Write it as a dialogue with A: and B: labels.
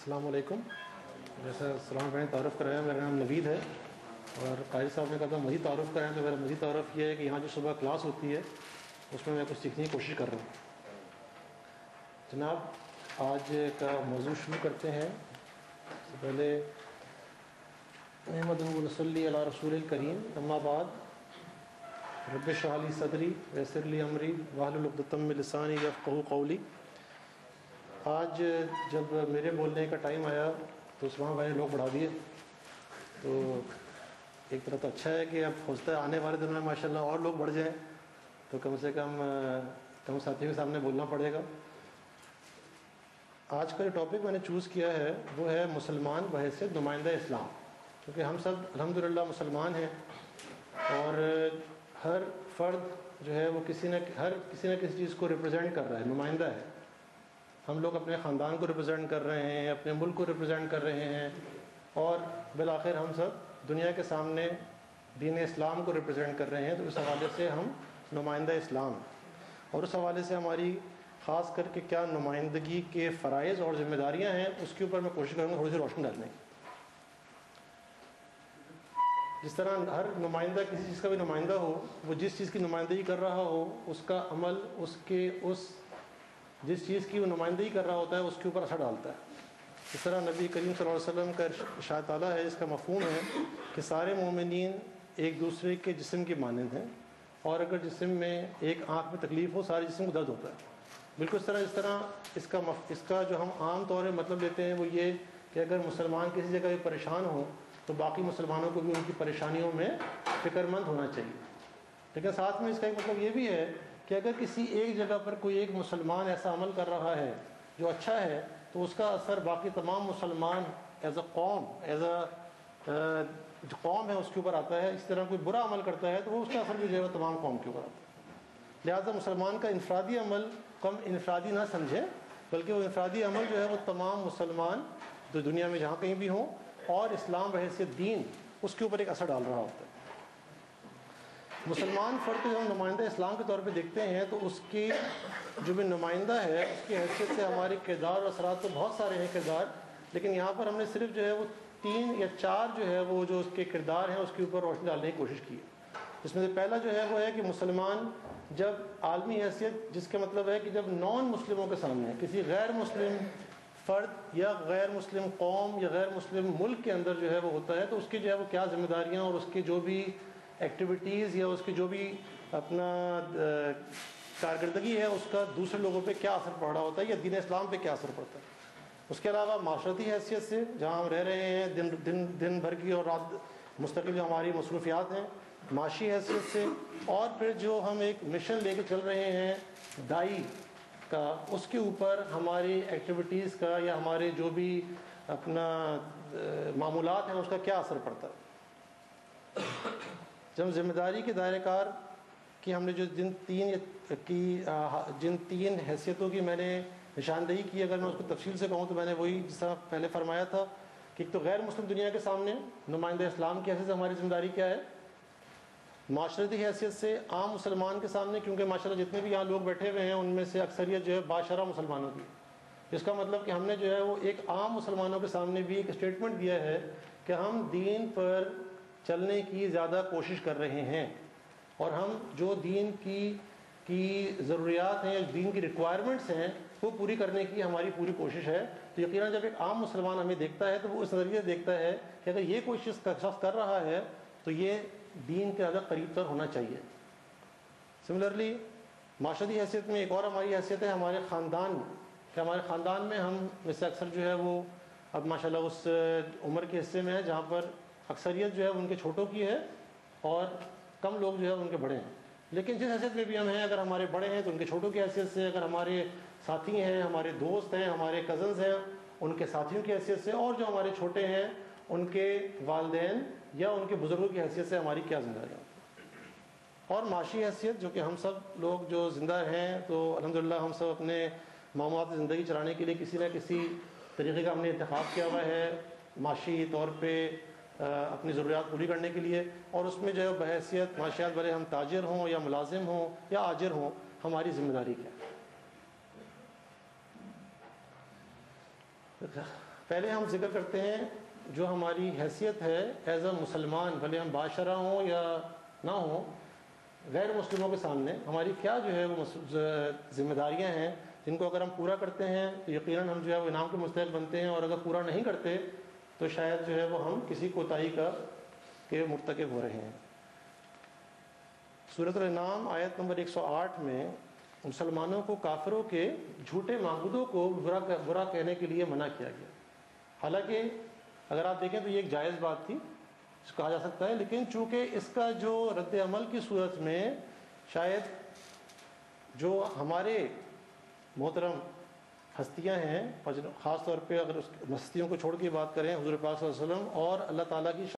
A: السلام علیکم. جیسا سلام بھائی نے تعارف کرایا، میرا نام نوید ہے اور قاری صاحب نے کہا تھا مزید تعارف کرائیں، تو میرا مزید تعارف یہ ہے کہ یہاں جو صبح کلاس ہوتی ہے اس میں کچھ سیکھنے کی کوشش کر رہا ہوں. جناب آج کا موضوع شروع کرتے ہیں. اس سے پہلے احمد صلی علی رسول الکریم، اما بعد، رب اشرح لی صدری ویسر لی امری واحلل عقدۃ من لسانی یفقہوا قولی. آج جب میرے بولنے کا ٹائم آیا تو عثمان بھائی نے لوگ بڑھا دیے، تو ایک طرح تو اچھا ہے کہ اب ہوتا ہے آنے والے دنوں میں ماشاءاللہ اور لوگ بڑھ جائیں تو کم سے کم ساتھیوں کے سامنے بولنا پڑے گا. آج کا جو ٹاپک میں نے چوز کیا ہے وہ ہے مسلمان بحیثیت نمائندہ اسلام، کیونکہ ہم سب الحمدللہ مسلمان ہیں اور ہر فرد جو ہے وہ کسی نہ کسی چیز کو ریپرزینٹ کر رہا ہے، نمائندہ ہے. ہم لوگ اپنے خاندان کو ریپرزینٹ کر رہے ہیں، اپنے ملک کو ریپرزینٹ کر رہے ہیں اور بالآخر ہم سب دنیا کے سامنے دین اسلام کو ریپرزینٹ کر رہے ہیں. تو اس حوالے سے ہم نمائندہ اسلام ہیں اور اس حوالے سے ہماری خاص کر کے کیا نمائندگی کے فرائض اور ذمہ داریاں ہیں اس کے اوپر میں کوشش کروں گا تھوڑی سی روشنی ڈالنے کی. جس طرح ہر نمائندہ کسی چیز کا بھی نمائندہ ہو، وہ جس چیز کی نمائندگی کر رہا ہو اس کا عمل جس چیز کی وہ نمائندگی کر رہا ہوتا ہے اس کے اوپر اثر ڈالتا ہے. اس طرح نبی کریم صلی اللہ علیہ وسلم کا ارشاد تعالیٰ ہے، اس کا مفہوم ہے کہ سارے مومنین ایک دوسرے کے جسم کی مانند ہیں اور اگر جسم میں ایک آنکھ میں تکلیف ہو سارے جسم کو درد ہوتا ہے. بالکل اس طرح اس کا جو ہم عام طور پہ مطلب لیتے ہیں وہ یہ کہ اگر مسلمان کسی جگہ بھی پریشان ہو تو باقی مسلمانوں کو بھی ان کی پریشانیوں میں فکر مند ہونا چاہیے. لیکن ساتھ میں اس کا ایک مطلب یہ بھی ہے کہ اگر کسی ایک جگہ پر کوئی ایک مسلمان ایسا عمل کر رہا ہے جو اچھا ہے تو اس کا اثر باقی تمام مسلمان ایز اے قوم ہے اس کے اوپر آتا ہے. اس طرح کوئی برا عمل کرتا ہے تو وہ اس کا اثر بھی جو ہے تمام قوم کے اوپر آتا ہے. لہٰذا مسلمان کا انفرادی عمل کم انفرادی نہ سمجھیں، بلکہ وہ انفرادی عمل جو ہے وہ تمام مسلمان جو دنیا میں جہاں کہیں بھی ہوں اور اسلام بحیثیت دین اس کے اوپر ایک اثر ڈال رہا ہوتا ہے. مسلمان فرد کو جب ہم نمائندہ اسلام کے طور پہ دیکھتے ہیں تو اس کی جو بھی نمائندہ ہے اس کی حیثیت سے ہمارے کردار اور اثرات تو بہت سارے ہیں کردار، لیکن یہاں پر ہم نے صرف جو ہے وہ 3 یا 4 جو ہے وہ جو اس کے کردار ہیں اس کے اوپر روشنی ڈالنے کی کوشش کی ہے. اس میں سے پہلا جو ہے وہ ہے کہ مسلمان جب عالمی حیثیت، جس کا مطلب ہے کہ جب نان مسلموں کے سامنے کسی غیر مسلم فرد یا غیر مسلم قوم یا غیر مسلم ملک کے اندر جو ہے وہ ہوتا ہے تو اس کی جو ہے وہ کیا ذمہ داریاں اور اس کی جو بھی ایکٹیویٹیز یا اس کی جو بھی اپنا کارکردگی ہے اس کا دوسرے لوگوں پہ کیا اثر پڑ رہا ہوتا ہے یا دین اسلام پہ کیا اثر پڑتا ہے. اس کے علاوہ معاشرتی حیثیت سے جہاں ہم رہ رہے ہیں دن بھر کی اور رات مستقل جو ہماری مصروفیات ہیں، معاشی حیثیت سے، اور پھر جو ہم ایک مشن لے کے چل رہے ہیں دائی کا، اس کے اوپر ہماری ایکٹیویٹیز کا یا ہمارے جو بھی اپنا معمولات ہیں اس کا کیا اثر پڑتا ہے. جب ذمہ داری کے دائرہ کار کی ہم نے جو جن تین حیثیتوں کی میں نے نشاندہی کی، اگر میں اس کو تفصیل سے کہوں تو میں نے وہی جس طرح پہلے فرمایا تھا کہ ایک تو غیر مسلم دنیا کے سامنے نمائندہ اسلام کی حیثیت سے ہماری ذمہ داری کیا ہے، معاشرتی حیثیت سے عام مسلمان کے سامنے، کیونکہ ماشاءاللہ جتنے بھی یہاں لوگ بیٹھے ہوئے ہیں ان میں سے اکثریت جو ہے باشرہ مسلمانوں کی، جس کا مطلب کہ ہم نے جو ہے وہ ایک عام مسلمانوں کے سامنے بھی ایک اسٹیٹمنٹ دیا ہے کہ ہم دین پر چلنے کی زیادہ کوشش کر رہے ہیں اور ہم جو دین کی ضروریات ہیں یا دین کی ریکوائرمنٹس ہیں وہ پوری کرنے کی ہماری پوری کوشش ہے. تو یقیناً جب ایک عام مسلمان ہمیں دیکھتا ہے تو وہ اس نظریے سے دیکھتا ہے کہ اگر یہ کوئی شخص کر رہا ہے تو یہ دین کے زیادہ قریب تر ہونا چاہیے. سملرلی معاشرتی حیثیت میں ایک اور ہماری حیثیت ہے ہمارے خاندان میں، کہ ہمارے خاندان میں ہم میں سے اکثر جو ہے وہ اب ماشاءاللہ اس عمر کے حصے میں ہے جہاں پر اکثریت جو ہے ان کے چھوٹوں کی ہے اور کم لوگ جو ہے ان کے بڑے ہیں. لیکن جس حیثیت میں بھی ہم ہیں، اگر ہمارے بڑے ہیں تو ان کے چھوٹوں کی حیثیت سے، اگر ہمارے ساتھی ہیں، ہمارے دوست ہیں، ہمارے کزنز ہیں ان کے ساتھیوں کی حیثیت سے، اور جو ہمارے چھوٹے ہیں ان کے والدین یا ان کے بزرگوں کی حیثیت سے ہماری کیا ذمہ داریاں ہوتی ہیں. اور معاشی حیثیت جو کہ ہم سب لوگ جو زندہ ہیں تو الحمدللہ ہم سب اپنے معمولات زندگی چلانے کے لیے کسی نہ کسی طریقے کا ہم نے انتخاب کیا ہوا ہے معاشی طور پہ اپنی ضروریات پوری کرنے کے لیے، اور اس میں جو ہے بحیثیت معاشیات بھلے ہم تاجر ہوں یا ملازم ہوں یا آجر ہوں، ہماری ذمہ داری کیا ہے. پہلے ہم ذکر کرتے ہیں جو ہماری حیثیت ہے ایز اے مسلمان، بھلے ہم بادشاہ ہوں یا نہ ہوں، غیر مسلموں کے سامنے ہماری کیا جو ہے وہ ذمہ داریاں ہیں، جن کو اگر ہم پورا کرتے ہیں تو یقیناً ہم جو ہے وہ انعام کے مستحق بنتے ہیں، اور اگر پورا نہیں کرتے تو شاید جو ہے وہ ہم کسی کوتاہی کے مرتکب ہو رہے ہیں۔ سورۃ الانعام آیت نمبر 108 میں مسلمانوں کو کافروں کے جھوٹے معبودوں کو برا کہنے کے لیے منع کیا گیا۔ حالانکہ اگر آپ دیکھیں تو یہ ایک جائز بات تھی، اس کو کہا جا سکتا ہے، لیکن چونکہ اس کا جو رد عمل کی صورت میں شاید جو ہمارے محترم ہستیاں ہیں، خاص طور پہ اگر اس ہستیوں کو چھوڑ کے بات کریں، حضور پاک صلی اللہ علیہ وسلم اور اللہ تعالیٰ کی